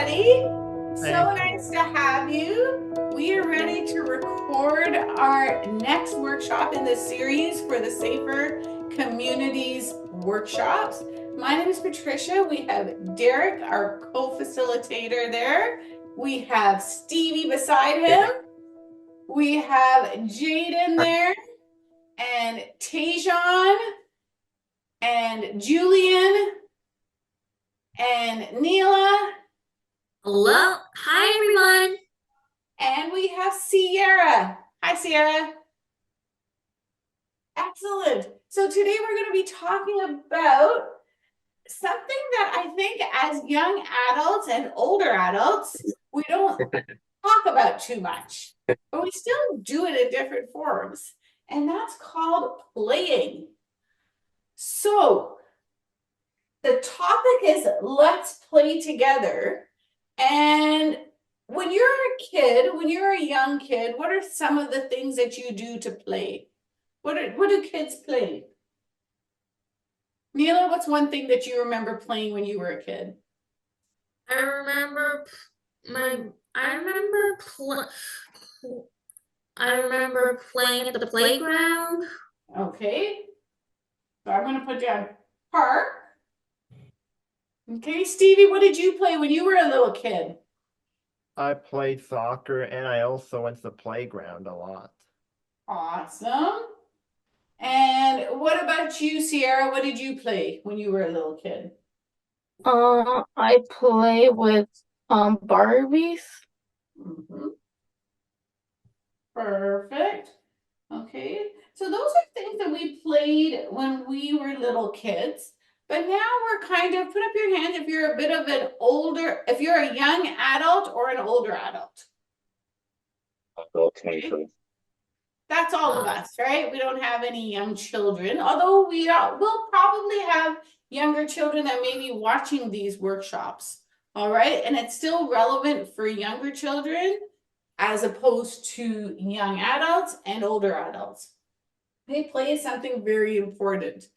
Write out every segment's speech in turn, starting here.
everybody. So nice to have you. We are ready to record our next workshop in this series for the Safer Communities workshops. My name is Patricia. We have Derek, our co-facilitator there. We have Stevie beside him. We have Jaden there, and Tajon, and Julian, and Neela. Hello. Hi, everyone. And we have Sierra. Hi, Sierra. Excellent. So today we're going to be talking about something that I think as young adults and older adults, we don't talk about too much, but we still do it in different forms. And that's called playing. So the topic is let's play together. And when you're a kid, when you're a young kid, what are some of the things that you do to play? What do kids play? Neela, what's one thing that you remember playing when you were a kid? I remember I remember playing at the playground. Okay. So I'm going to put down park. Okay, Stevie, what did you play when you were a little kid? I played soccer and I also went to the playground a lot. Awesome. And what about you, Sierra? What did you play when you were a little kid? I play with Barbies. Mm-hmm. Perfect. Okay. So those are things that we played when we were little kids. But now we're kind of, put up your hand if you're a bit of an older, if you're a young adult or an older adult. Adult 23. That's all of us, right? We don't have any young children, although we'll probably have younger children that may be watching these workshops. All right. And it's still relevant for younger children as opposed to young adults and older adults. Play is something very important.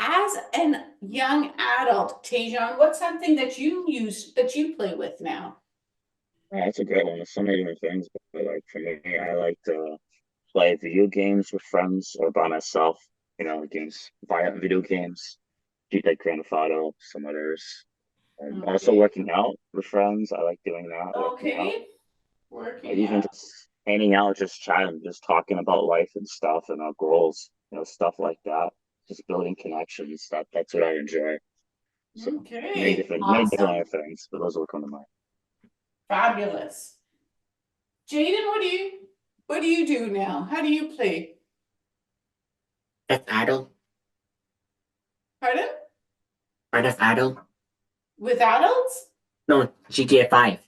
As a young adult, Tajon, what's something that you play with now? That's a great one. There's so many different things, but like for me, I like to play video games with friends or by myself. Violent video games, like Grand Theft Auto, some others. And also working out with friends. I like doing that, working out. Okay. Or even just hanging out, just chatting, just talking about life and stuff and our goals, stuff like that. Just building connections. That's what I enjoy. So Okay. many different other things, but those will come to mind. Fabulous. Jaden, what do you do now? How do you play? Death Idol. Pardon? Or Death Idol. With adults? No, GTA 5.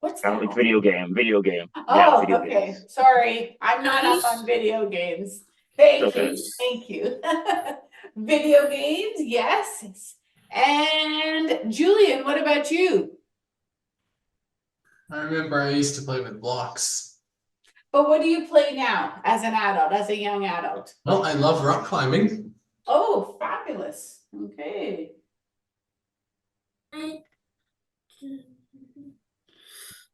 What's Oh, that? it's video game. Oh, yeah, video okay. games. Sorry, I'm not up on video games. Thank you. Video games, yes. And Julian, what about you? I remember I used to play with blocks. But what do you play now as an adult, as a young adult? Well, I love rock climbing. Oh, fabulous. Okay.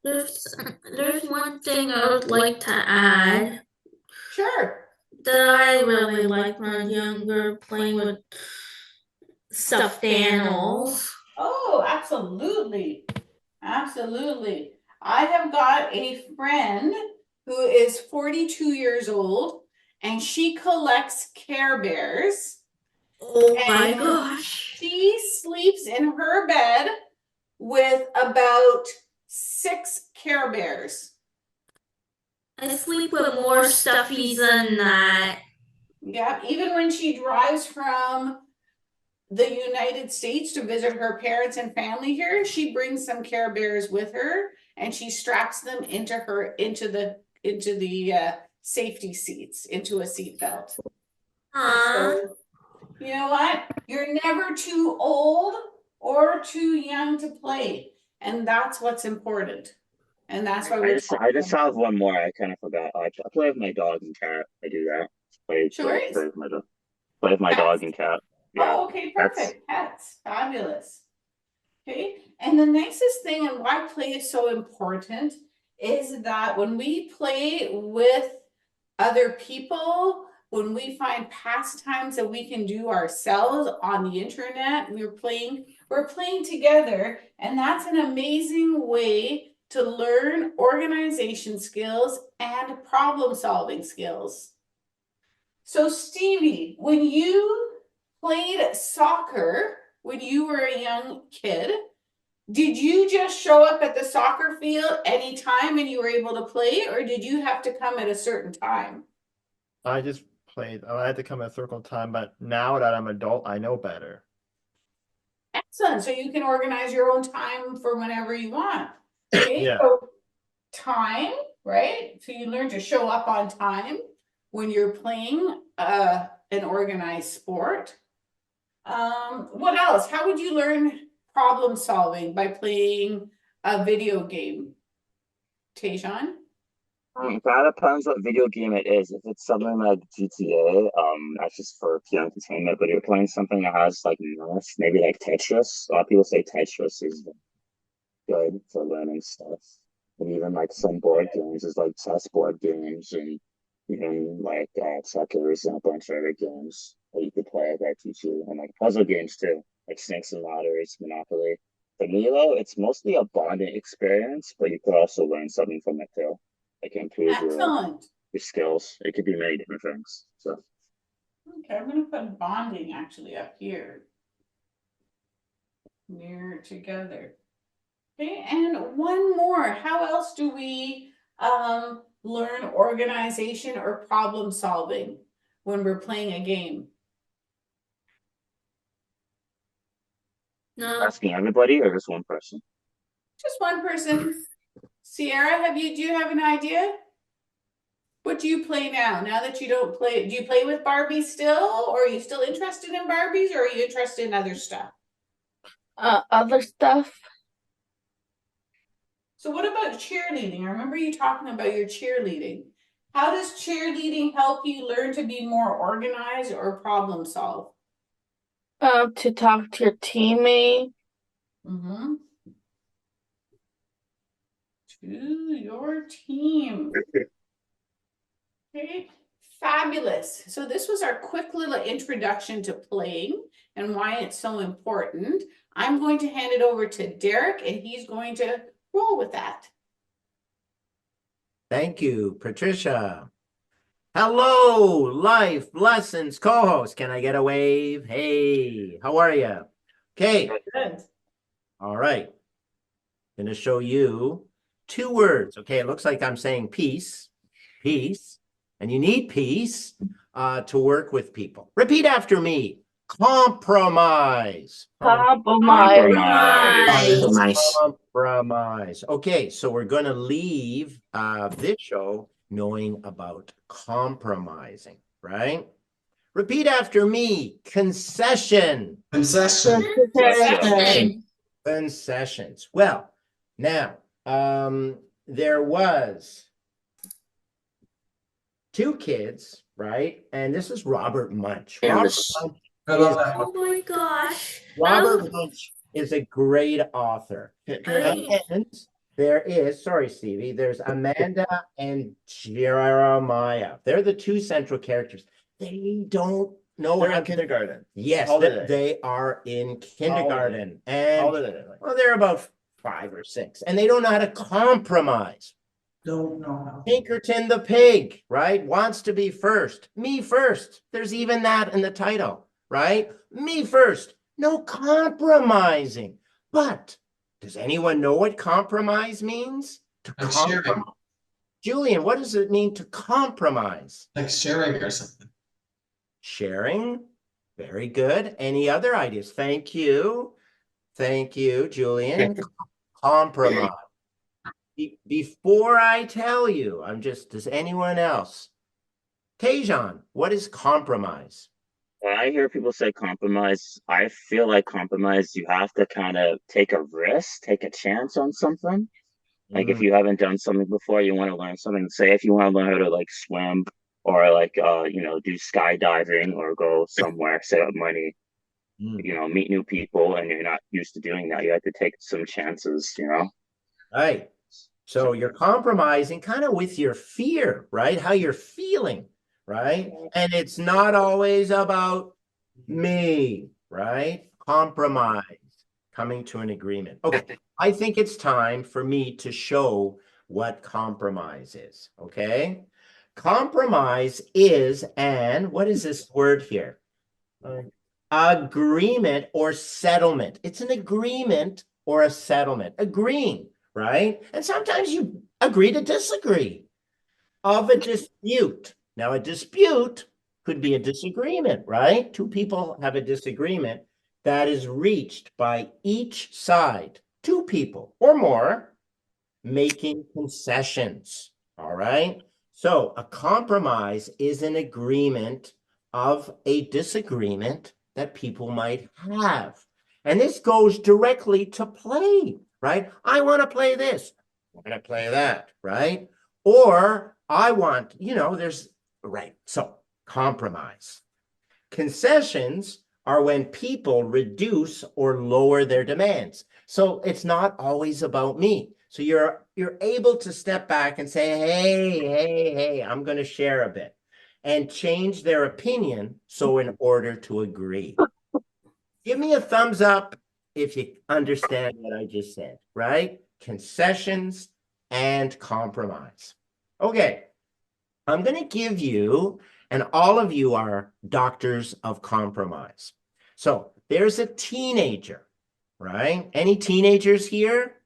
There's one thing I would like to add. Sure. That I really like when I was younger, playing with stuffed animals. Oh, absolutely. Absolutely. I have got a friend who is 42 years old and she collects Care Bears. Oh my gosh. She sleeps in her bed with about 6 Care Bears. I sleep with more stuffies than that. Yeah, even when she drives from the United States to visit her parents and family here, she brings some Care Bears with her and she straps them into the safety seats, into a seat belt. So, you know what? You're never too old or too young to play, and that's what's important. And that's why I just have one more. I kind of forgot. I play with my dog and cat. I do that. Play with my dog and cat. Yeah, oh, okay, perfect. Pets, fabulous. Okay, and the nicest thing and why play is so important is that when we play with other people, when we find pastimes that we can do ourselves on the internet, we're playing together, and that's an amazing way to learn organization skills and problem solving skills. So Stevie, when you played soccer when you were a young kid, did you just show up at the soccer field anytime and you were able to play, or did you have to come at a certain time? I just played. I had to come at a circle time, but now that I'm adult, I know better. Excellent. So you can organize your own time for whenever you want. Okay, Yeah. so time, right? So you learn to show up on time when you're playing an organized sport. What else? How would you learn problem solving by playing a video game? Tajon? That depends what video game it is. If it's something like GTA, that's just for pure entertainment. But if you're playing something that has like math, maybe like Tetris. A lot of people say Tetris is good for learning stuff. And even like some board games is like chess board games and even like checkers and a bunch of other games that you could play that teach you, and like puzzle games too, like Snakes and Ladders, Monopoly. For me though, it's mostly a bonding experience, but you could also learn something from it too. Like improve Excellent. your skills. It could be many different things. So Okay, I'm gonna put bonding actually up here. Near together. Okay, and one more. How else do we learn organization or problem solving when we're playing a game? No. asking everybody or just one person? Just one person. Sierra, do you have an idea? What do you play now that you don't play? Do you play with Barbies still, or are you still interested in Barbies, or are you interested in other stuff? Other stuff. So what about cheerleading? I remember you talking about your cheerleading. How does cheerleading help you learn to be more organized or problem solve? To talk to your teammate. Mm-hmm. To your team. Okay, fabulous. So this was our quick little introduction to playing and why it's so important. I'm going to hand it over to Derek, and he's going to roll with that. Thank you, Patricia. Hello, life lessons co-host. Can I get a wave? Hey, how are you? Okay, Good. all right. Gonna show you 2 words. Okay, it looks like I'm saying peace, peace, and you need peace to work with people. Repeat after me. Compromise. Compromise. Compromise. Compromise. Okay, so we're going to leave this show knowing about compromising, right? Repeat after me. Concession. Concession. Concession. Concessions. Well, now, there was 2 kids, right? And this is Robert Munch. And Robert this- Munch I love that one. Oh my gosh. Robert Munch is a great author. I- And there is, sorry, Stevie, there's Amanda and Jeremiah. They're the 2 central characters. They don't know They're how in to. kindergarten. Yes, How old are they? they are in How old are they? kindergarten. How And old are they? Like, well, they're about 5 or 6, and they don't know how to compromise. Don't know how. Pinkerton the pig, right? Wants to be first. Me first. There's even that in the title, right? Me first. No compromising. But does anyone know what compromise means? To Like sharing. compromise. Julian, what does it mean to compromise? Like sharing or something. Sharing. Very good. Any other ideas? Thank you. Thank you, Julian. Compromise. Before I tell you, does anyone else? Tajon, what is compromise? When I hear people say compromise, I feel like compromise, you have to kind of take a risk, take a chance on something. Like if you haven't done something before, you want to learn something. Say if you want to learn how to like swim or like do skydiving or go somewhere, save up money. meet new people, and you're not used to doing that. You have to take some chances, Right. So you're compromising kind of with your fear, right? How you're feeling, right? And it's not always about me, right? Compromise, coming to an agreement. Okay, I think it's time for me to show what compromise is, okay? Compromise is what is this word here? Agreement or settlement. It's an agreement or a settlement. Agreeing, right? And sometimes you agree to disagree of a dispute. Now, a dispute could be a disagreement, right? Two people have a disagreement that is reached by each side, two people or more, making concessions. All right. So a compromise is an agreement of a disagreement that people might have. And this goes directly to play, right? I want to play this. I'm going to play that, right? Or I want, right. So compromise. Concessions are when people reduce or lower their demands. So it's not always about me. So you're able to step back and say, hey, I'm going to share a bit and change their opinion so in order to agree. Give me a thumbs up if you understand what I just said, right? Concessions and compromise. Okay, I'm going to give you, and all of you are doctors of compromise. So there's a teenager, right? Any teenagers here?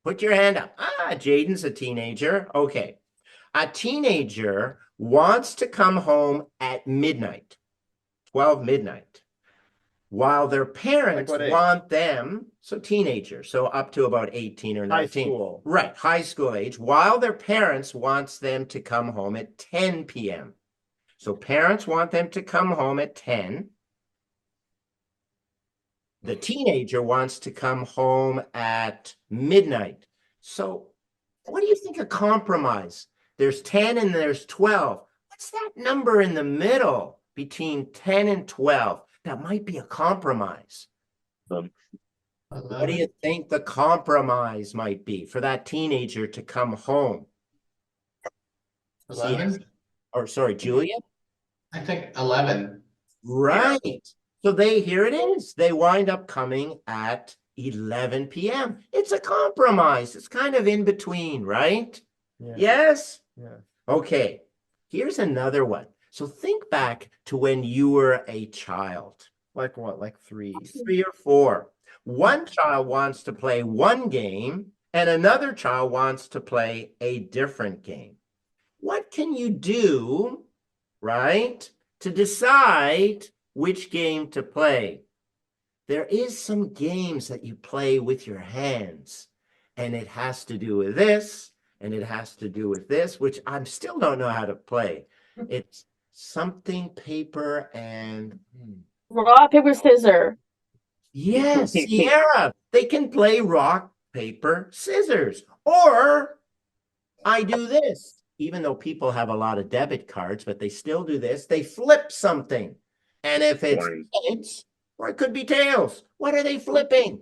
Put your hand up. Jaden's a teenager. Okay. A teenager wants to come home at midnight, 12 midnight, while their parents want them, so teenagers, so up to about 18 or 19. High school. Right, high school age, while their parents wants them to come home at 10 p.m. So parents want them to come home at 10. The teenager wants to come home at midnight. So what do you think of compromise? There's 10 and there's 12. What's that number in the middle between 10 and 12? That might be a compromise. What do you think the compromise might be for that teenager to come home? 11? Or sorry, Julia? I think 11. Right. So here it is. They wind up coming at 11 p.m. It's a compromise. It's kind of in between, right? Yeah. Yes? Yeah. Okay. Here's another one. So think back to when you were a child. Like what? Like 3 or 4. One child wants to play one game and another child wants to play a different game. What can you do, right, to decide which game to play? There is some games that you play with your hands, and it has to do with this, and it has to do with this, which I still don't know how to play. It's something paper and Rock, paper, scissors. yes, Sierra. They can play rock, paper, scissors. Or I do this, even though people have a lot of debit cards, but they still do this. They flip something. And if it's heads, or it could be tails, what are they flipping?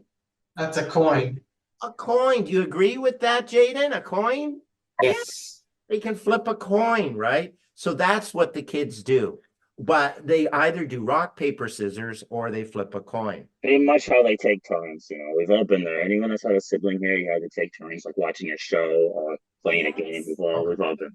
That's a coin. A coin. Do you agree with that, Jaden? A coin? Yes. They can flip a coin, right? So that's what the kids do. But they either do rock, paper, scissors, or they flip a coin. Pretty much how they take turns. We've all been there. Anyone that's had a sibling here, you had to take turns, like watching a show or playing a game. We've all been.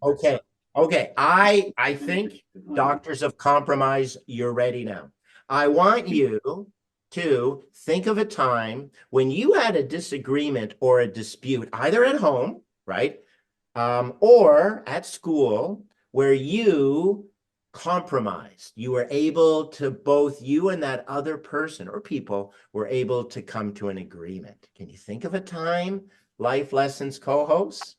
Okay. I think doctors of compromise, you're ready now. I want you to think of a time when you had a disagreement or a dispute, either at home, right, or at school, where you compromised. You were able to, both you and that other person or people were able to come to an agreement. Can you think of a time, Life Lessons co-hosts?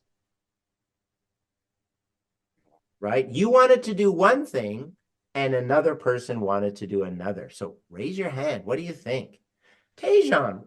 Right? You wanted to do one thing and another person wanted to do another. So raise your hand. What do you think? Tejan.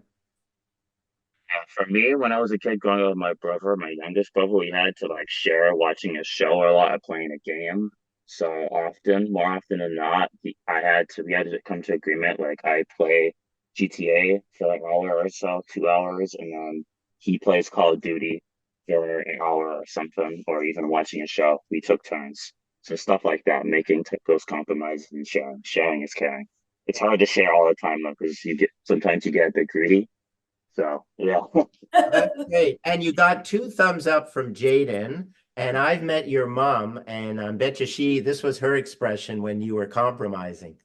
For me, when I was a kid growing up with my brother, my youngest brother, we had to share watching a show or playing a game. So more often than not, we had to come to agreement. Like I play GTA for like an hour or so, 2 hours, and then he plays Call of Duty for an hour or something, or even watching a show. We took turns. So stuff like that, making those compromises and sharing. Sharing is caring. It's hard to share all the time though, because sometimes you get a bit greedy. So yeah. That's great. And you got 2 thumbs up from Jaden. And I've met your mom, and I bet you this was her expression when you were compromising.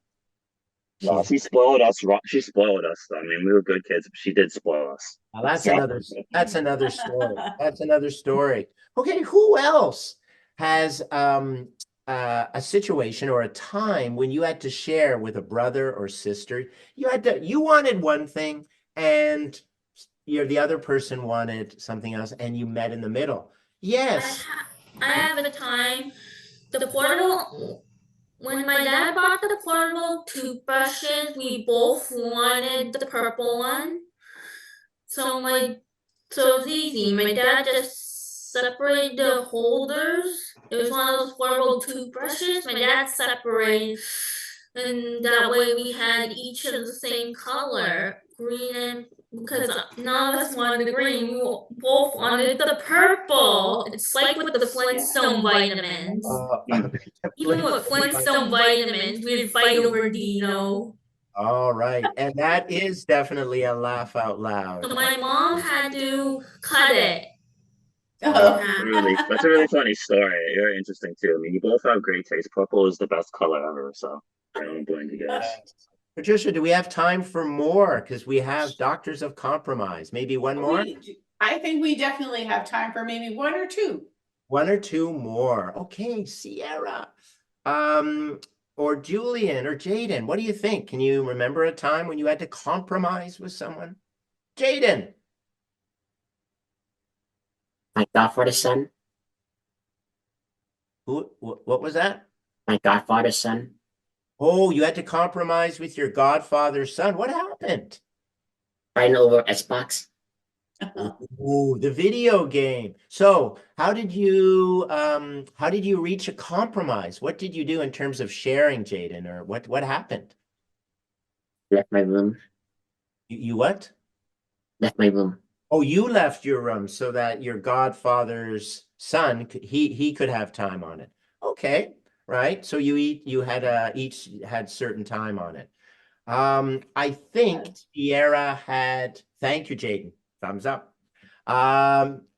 No, she spoiled us. She spoiled us. I mean, we were good kids, but she did spoil us. Well, that's So, another story. That's another story. Okay, who else has a situation or a time when you had to share with a brother or sister? You wanted one thing and the other person wanted something else, and you met in the middle. Yes. I have a time. The portable. When my dad bought the portable toothbrushes, we both wanted the purple one. So it was easy. My dad just separated the holders. It was one of those portable toothbrushes. My dad separated, and that way we had each of the same color, green and because none of us wanted the green. We both wanted the purple. It's like with the Flintstone vitamins. Even with Flintstone vitamins, we'd fight over Dino. All right. And that is definitely a laugh out loud. So my mom had to cut it. that's a really funny story. Very interesting too. I mean, you both have great taste. Purple is the best color ever, so I don't blame you guys. Patricia, do we have time for more? Because we have Doctors of Compromise. Maybe one more? I think we definitely have time for maybe one or two. One or two more. Okay, Sierra. Or Julian or Jaden. What do you think? Can you remember a time when you had to compromise with someone? Jaden. My godfather's son. What was that? My godfather's son. Oh, you had to compromise with your godfather's son. What happened? Fighting over Xbox. Ooh, the video game. So how did you reach a compromise? What did you do in terms of sharing, Jaden, or what happened? Left my room. You what? Left my room. Oh, you left your room so that your godfather's son he could have time on it. Okay, right. So you had each had certain time on it. I think Sierra had. Thank you, Jaden. Thumbs up.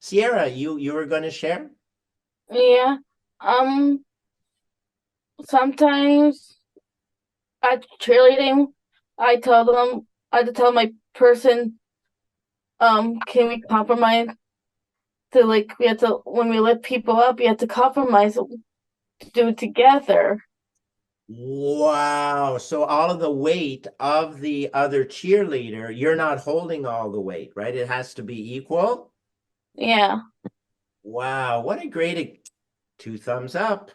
Sierra, you were going to share? Yeah. Sometimes at cheerleading, I had to tell my person, can we compromise to when we lift people up, we have to compromise to do it together. Wow. So all of the weight of the other cheerleader, you're not holding all the weight, right? It has to be equal. Yeah. Wow. What a great 2 thumbs up.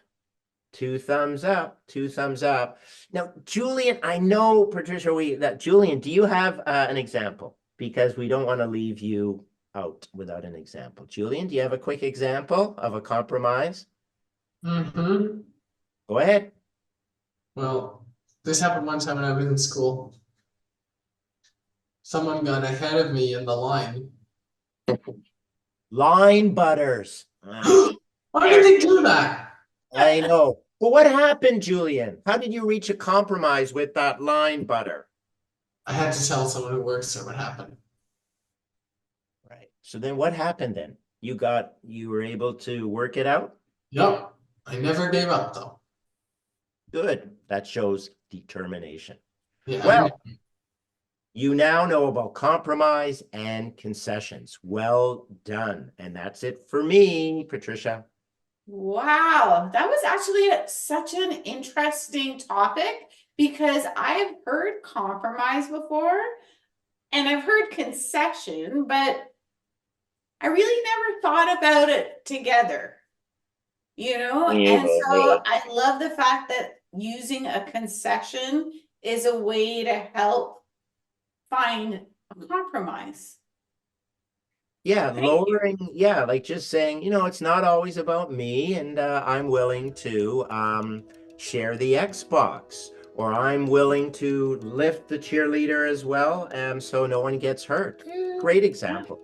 2 thumbs up. 2 thumbs up. Now, Julian, I know, Patricia, Julian, do you have an example? Because we don't want to leave you out without an example. Julian, do you have a quick example of a compromise? Mm-hmm. Go ahead. Well, this happened one time when I was in school. Someone got ahead of me in the line. Line butters. Why did they do that? I know. But what happened, Julian? How did you reach a compromise with that line butter? I had to tell someone who works there what happened. Right. So then what happened then? You were able to work it out? Yep. I never gave up though. Good. That shows determination. Yeah. Well, you now know about compromise and concessions. Well done. And that's it for me, Patricia. Wow, that was actually such an interesting topic because I've heard compromise before and I've heard concession, but I really never thought about it together, Me And either, so really. I love the fact that using a concession is a way to help find a compromise. Yeah, Thank you. lowering, yeah, like just saying, it's not always about me, and I'm willing to share the Xbox, or I'm willing to lift the cheerleader as well, so no one gets hurt. Great example.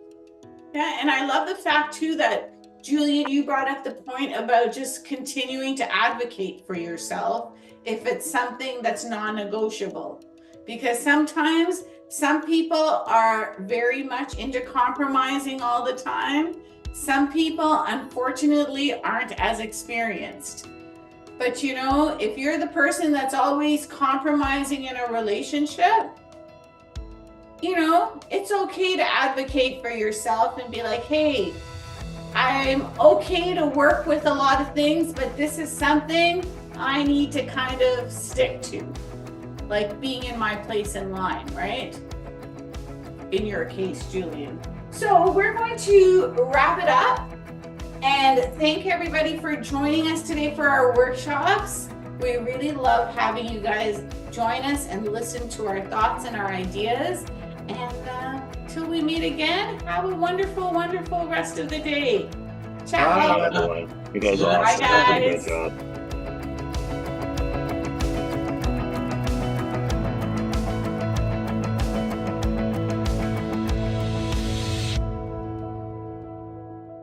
Yeah, and I love the fact too that Julian, you brought up the point about just continuing to advocate for yourself if it's something that's non-negotiable. Because sometimes some people are very much into compromising all the time. Some people, unfortunately, aren't as experienced. But if you're the person that's always compromising in a relationship, it's okay to advocate for yourself and be like, hey, I'm okay to work with a lot of things, but this is something I need to kind of stick to. Like being in my place in line, right? In your case, Julian. So we're going to wrap it up and thank everybody for joining us today for our workshops. We really love having you guys join us and listen to our thoughts and our ideas. And till we meet again, have a wonderful, wonderful rest of the day. Ciao. You guys are Bye, awesome. You did a guys. good job.